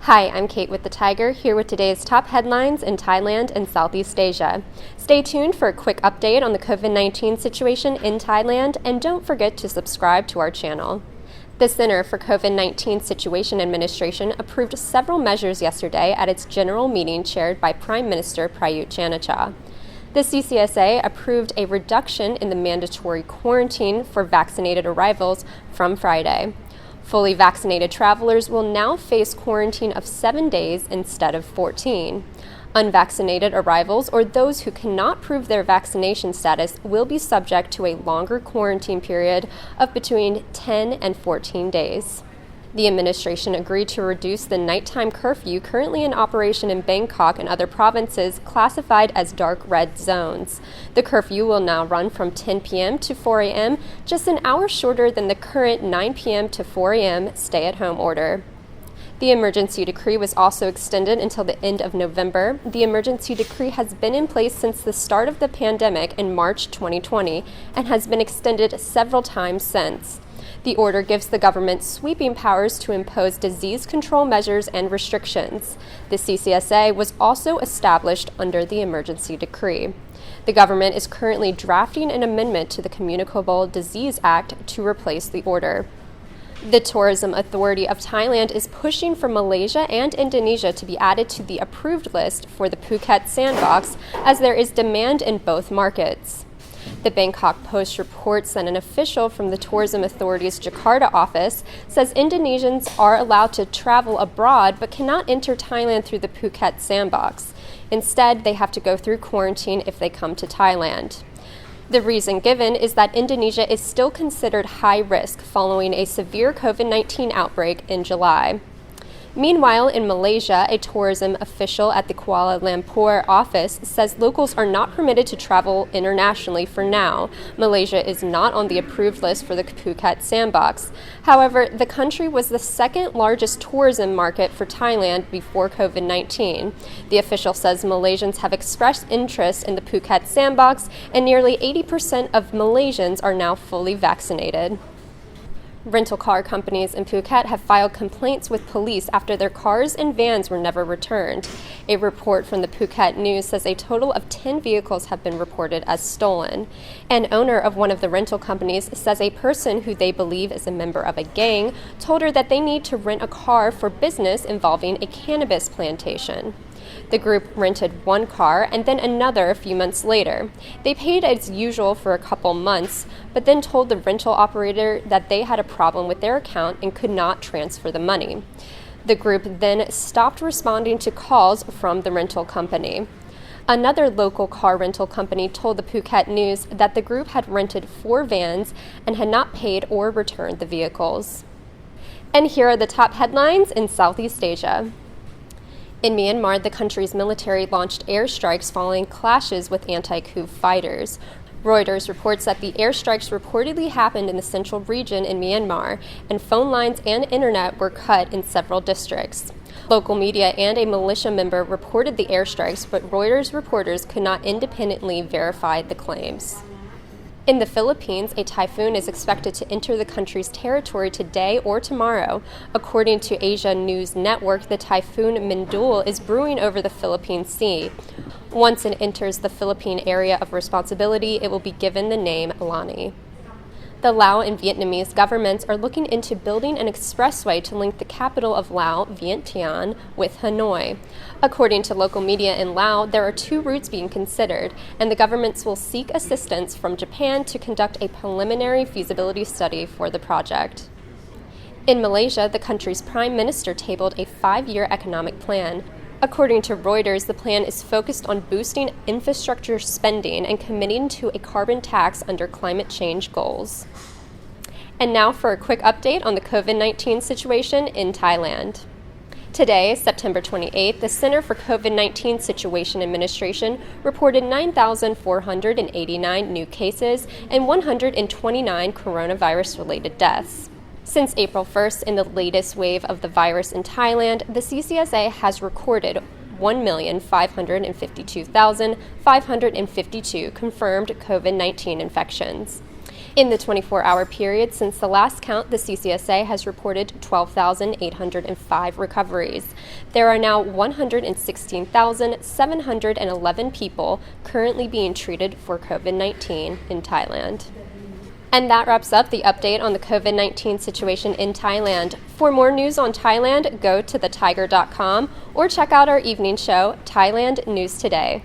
Hi, I'm Kate with The Tiger, here with today's top headlines in Thailand and Southeast Asia. Stay tuned for a quick update on the COVID-19 situation in Thailand, and don't forget to subscribe to our channel. The Center for COVID-19 Situation Administration approved several measures yesterday at its general meeting chaired by Prime Minister Prayut Chan-o-cha. The CCSA approved a reduction in the mandatory quarantine for vaccinated arrivals from Friday. Fully vaccinated travelers will now face quarantine of 7 days instead of 14. Unvaccinated arrivals or those who cannot prove their vaccination status will be subject to a longer quarantine period of between 10 and 14 days. The administration agreed to reduce the nighttime curfew currently in operation in Bangkok and other provinces classified as dark red zones. The curfew will now run from 10 p.m. to 4 a.m., just an hour shorter than the current 9 p.m. to 4 a.m. stay-at-home order. The emergency decree was also extended until the end of November. The emergency decree has been in place since the start of the pandemic in March 2020 and has been extended several times since. The order gives the government sweeping powers to impose disease control measures and restrictions. The CCSA was also established under the emergency decree. The government is currently drafting an amendment to the Communicable Disease Act to replace the order. The Tourism Authority of Thailand is pushing for Malaysia and Indonesia to be added to the approved list for the Phuket Sandbox, as there is demand in both markets. The Bangkok Post reports that an official from the Tourism Authority's Jakarta office says Indonesians are allowed to travel abroad but cannot enter Thailand through the Phuket Sandbox. Instead, they have to go through quarantine if they come to Thailand. The reason given is that Indonesia is still considered high risk following a severe COVID-19 outbreak in July. Meanwhile, in Malaysia, a tourism official at the Kuala Lumpur office says locals are not permitted to travel internationally for now. Malaysia is not on the approved list for the Phuket Sandbox. However, the country was the second largest tourism market for Thailand before COVID-19. The official says Malaysians have expressed interest in the Phuket Sandbox, and nearly 80% of Malaysians are now fully vaccinated. Rental car companies in Phuket have filed complaints with police after their cars and vans were never returned. A report from the Phuket News says a total of 10 vehicles have been reported as stolen. An owner of one of the rental companies says a person who they believe is a member of a gang told her that they need to rent a car for business involving a cannabis plantation. The group rented one car and then another a few months later. They paid as usual for a couple months, but then told the rental operator that they had a problem with their account and could not transfer the money. The group then stopped responding to calls from the rental company. Another local car rental company told the Phuket News that the group had rented 4 vans and had not paid or returned the vehicles. And here are the top headlines in Southeast Asia. In Myanmar, the country's military launched airstrikes following clashes with anti-coup fighters. Reuters reports that the airstrikes reportedly happened in the central region in Myanmar, and phone lines and internet were cut in several districts. Local media and a militia member reported the airstrikes, but Reuters reporters could not independently verify the claims. In the Philippines, a typhoon is expected to enter the country's territory today or tomorrow. According to Asia News Network, the typhoon Mindul is brewing over the Philippine Sea. Once it enters the Philippine area of responsibility, it will be given the name Lani. The Lao and Vietnamese governments are looking into building an expressway to link the capital of Laos, Vientiane, with Hanoi. According to local media in Laos, there are 2 routes being considered, and the governments will seek assistance from Japan to conduct a preliminary feasibility study for the project. In Malaysia, the country's prime minister tabled a 5-year economic plan. According to Reuters, the plan is focused on boosting infrastructure spending and committing to a carbon tax under climate change goals. And now for a quick update on the COVID-19 situation in Thailand. Today, September 28th, the Center for COVID-19 Situation Administration reported 9,489 new cases and 129 coronavirus-related deaths. Since April 1st, in the latest wave of the virus in Thailand, the CCSA has recorded 1,552,552 confirmed COVID-19 infections. In the 24-hour period since the last count, the CCSA has reported 12,805 recoveries. There are now 116,711 people currently being treated for COVID-19 in Thailand. And that wraps up the update on the COVID-19 situation in Thailand. For more news on Thailand, go to thetiger.com or check out our evening show, Thailand News Today.